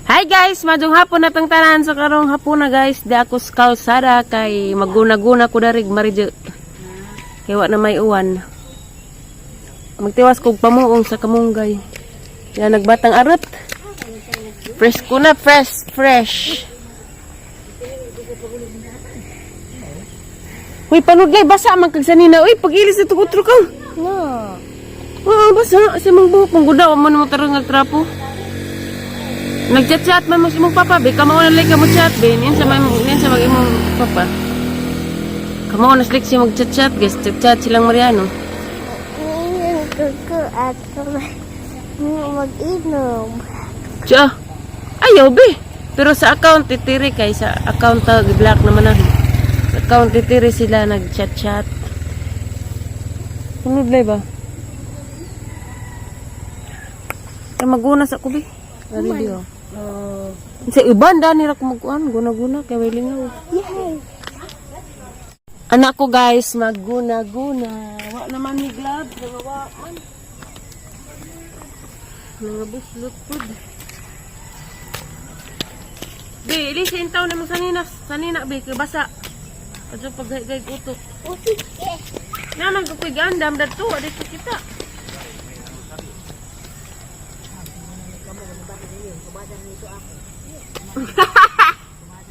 Hi guys, madung hapon na tong tanan sa karong hapon na guys. Di ako sa kalsada kay maguna-guna ko darig maridyo. Kay wa na may uwan. Magtiwas kog pamuong sa kamunggay. Yan nagbatang arot. Fresh ko na, fresh. Uy, panudlay, basa man kag sanina. Uy, pagilis na tukotro ka. No. Basa. Sa mga buhok, manggudaw man mo tarang nagtrapo. Nagchat-chat man mo si mong papa, be. Kamo na like ka mo chat, be. Yan sa mag-imong papa. Kamo na slik siya mag-chat-chat, guys. Chat-chat silang Mariano. Gusto at mag-inom. Tiyo. Ayaw, be. Pero sa account, titiri kay sa account black naman na. Sa account, titiri sila nag-chat-chat. Panudlay ba? Ay, magunas ako, be. Dari dia. Sa iban dani ra ko magkuan, guna-guna kay may lingaw. Yay! Anak ko guys, magguna-guna. Wa naman ni glove, wa man. Mga buslot pud. Be, ilisin taw na mo sanina be kay basa. Kadto paggay utok. O sige. Naman ko gandam dadto, dito kita.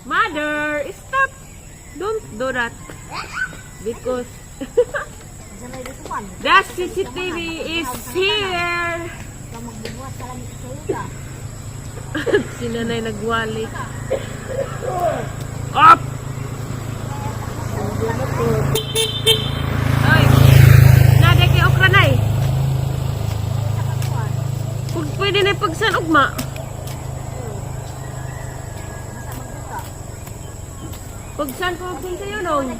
Mother, stop! Don't do that. Because the CCTV is here. Si nanay nagwali. Up! Ay, nada kay okra nay. Pwede na pagsanugma. Pagsan ko kung sa'yo nung?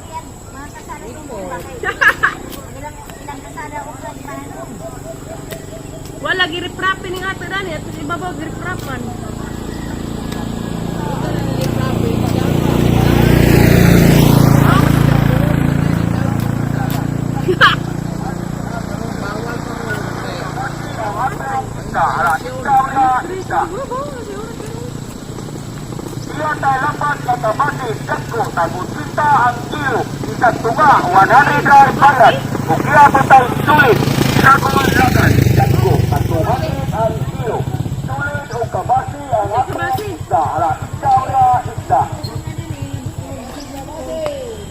Wala giriprapin ni ato dani at sa ibabaw giriprapan. Iata lapat kata basi jakko tabut cinta ang iyo ikat tunga wanani dry balat ukia patay sulit sagol lagan jakko tatuhani ang iyo sulit o kabasi ang ating isda ala isda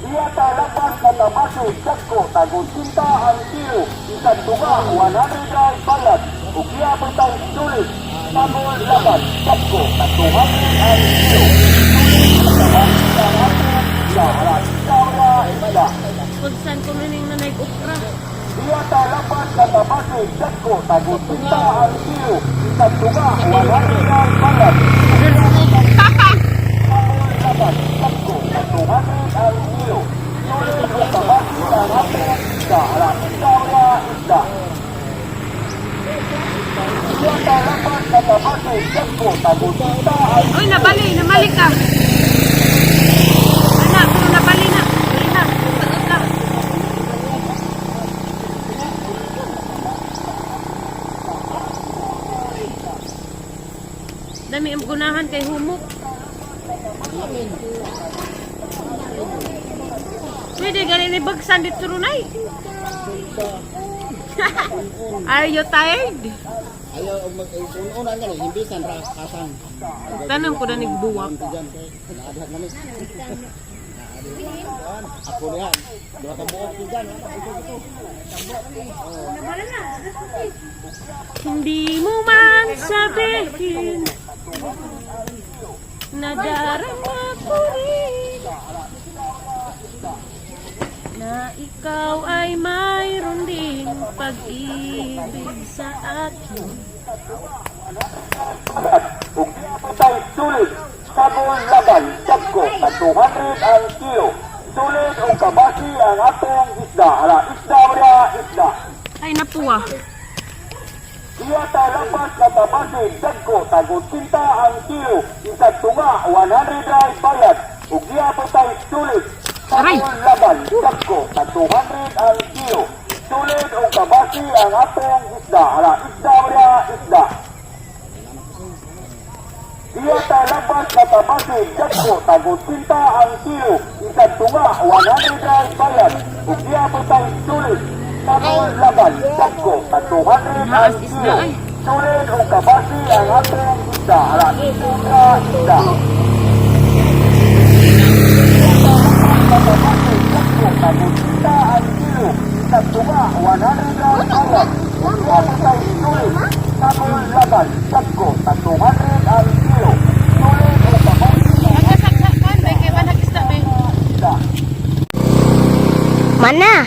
Iata lapat kata basi jakko tabut cinta ang iyo ikat tunga wanani dry balat ukia patay sulit sagol lagan jakko tatuhani ang iyo Pagsan ko maning nanay okra. Iata lapat kata basi jakko tagut cinta ang iyo ikat tunga wanani dry balat laban jakko tatuhani ang iyo sulit o kabasi ang ating isda ala isda Iata lapat kata basi jakko tagut cinta ang Uy, namali ka. Anak, pero nabali na. Bali na. Taot lang. Dami ang gunahan kay humok. Pwede galing ni bagsan dito runay. Are you tired? Ayaw mag-una nga no, imbisan ra kasang. Tanong ko na nagbuwak. Diyan kay naadhat na ni. Ako na yan. Dua ka buok diyan. Hindi mo man sabihin na darama ko rin na ikaw ay mayroon ding pag-ibig sa akin. Patay sulit sabol laban jakko tatuhani ang iyo sulit o kabasi ang atong isda ala isda Ay napuwa. Iata lapat kata basi jakko tagut cinta ang iyo ikat tunga wanani dry balat ugia patay sulit Aray! sabol laban jakko tatuhani ang iyo sulit o kabasi ang atong isda ala isda lapas katabasi Jatko tagod 50 ang kilo. Isang tunga 100 ang bayad. Ug giabot ang sulit. Tagod laban Jatko tag 200 ang kilo. Sulit o kabasi ang ating isda. Alas isda isda. Katabasi Jatko tagod 50 ang kilo. Isang tunga 100 ang bayad. Ug giabot ang sulit. Tagod laban Jatko tag 200 ang kilo. Sulit o kabasi Nagsaksakan, bay, kay manag isda, bay. isda. Mana?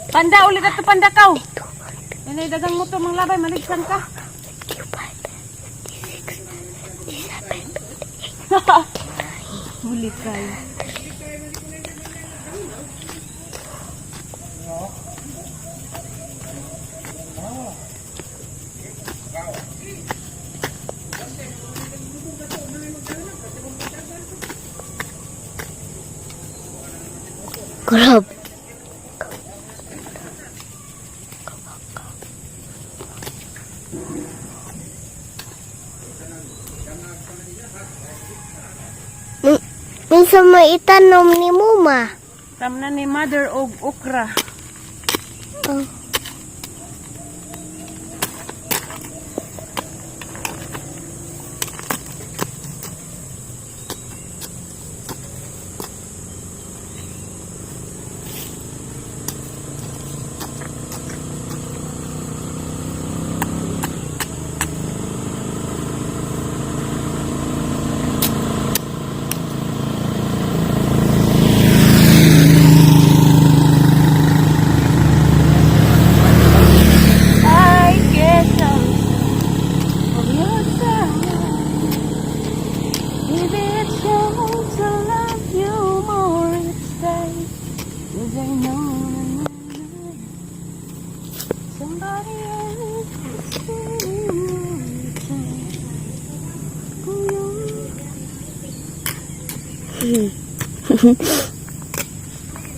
Panda, ulit ato panda kaw. Yan ay dagang motor mang labay, maligsan ka. Huli kayo. Grab. Minsan mo itanom ni Muma. Tamna ni mother og okra. Oh. I guess of your side. Maybe it's wrong to love you more each day. 'Cause I know somebody else is feeling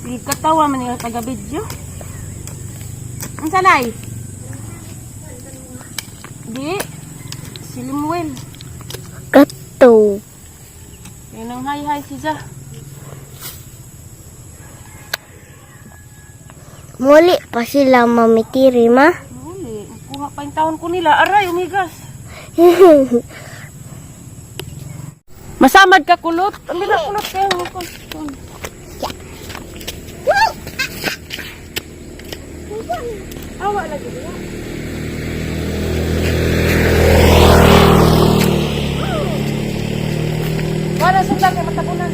Sige, katawa man yung taga-video. Ang sanay? Di. Si Limuel. Kato. Yan ang hi-hi si Zah. Muli pa sila mamitiri, ma. Huli. Kuha pa yung taon ko nila. Aray, umigas. Masamad ka kulot. Ang bila kulot kayo. Awa lagi dia. Wala sundan kay matapunan.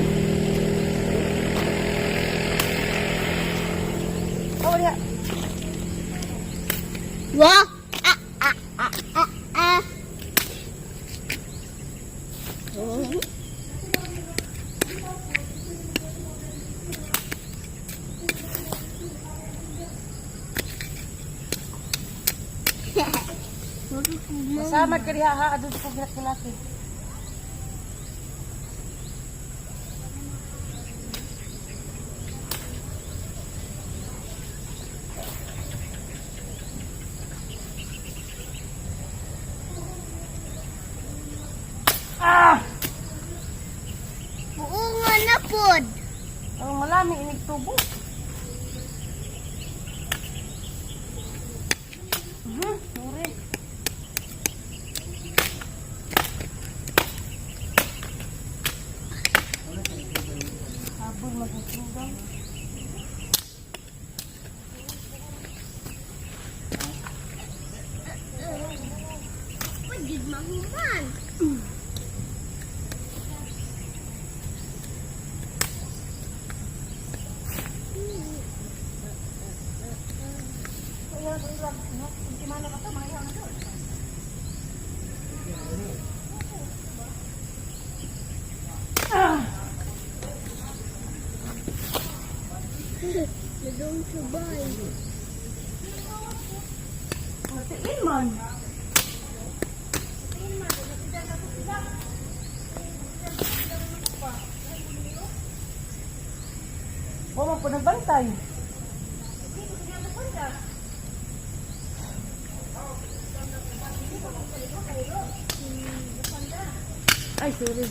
Awa dia. Wah. Masamad ka diha ha. Adun ko gilat kilaki. Ah! Buunga na pod. Ang malami inig tubo. Sorry. Sabon magsusugang. Mo po nagbantay. Ay, sorry.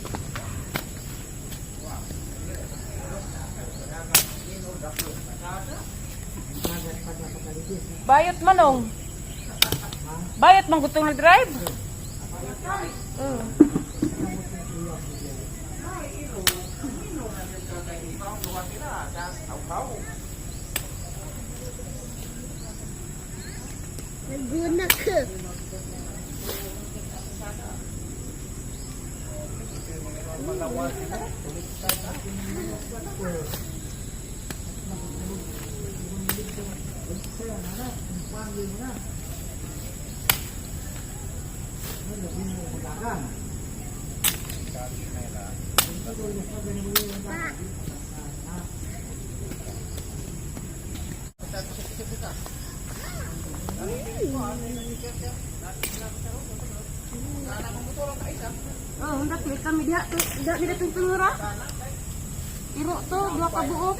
Bayot manong. Bayot man gutong nag-drive. Naguna ka. Oh, hendak klik kami dia tidak tidak tengura. Iro to dua ka buok.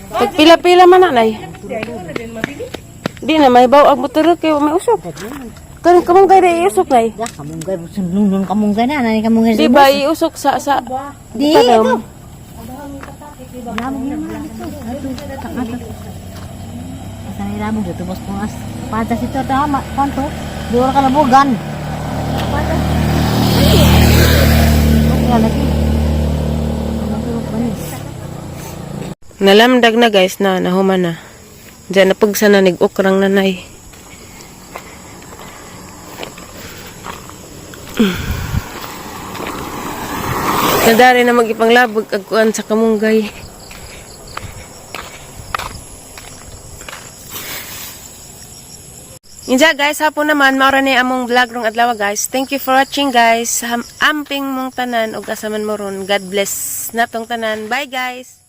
Pagpila-pila man na nay. Di na may baw ang motor kay may usok. Karon kamong gay dai usok nay. Ya, kamunggay, sununun kamunggay na, nani kamunggay Di ba iusok sa Di, tanam? Labong naman ito. Asa na ilabong dito, bos pungas. Pantas ito, tama, kanto. Dura ka labugan. Pantas. Kaya lagi. Nalamdag na guys na nahuman na. Diyan napugsa na nig-ukrang nanay. Nadari na magipanglabog agkuan sa kamunggay. Inja guys, hapon naman maura ni among vlog rong adlaw guys. Thank you for watching guys. Amping mong tanan ug asaman mo ron. God bless natong tanan. Bye guys.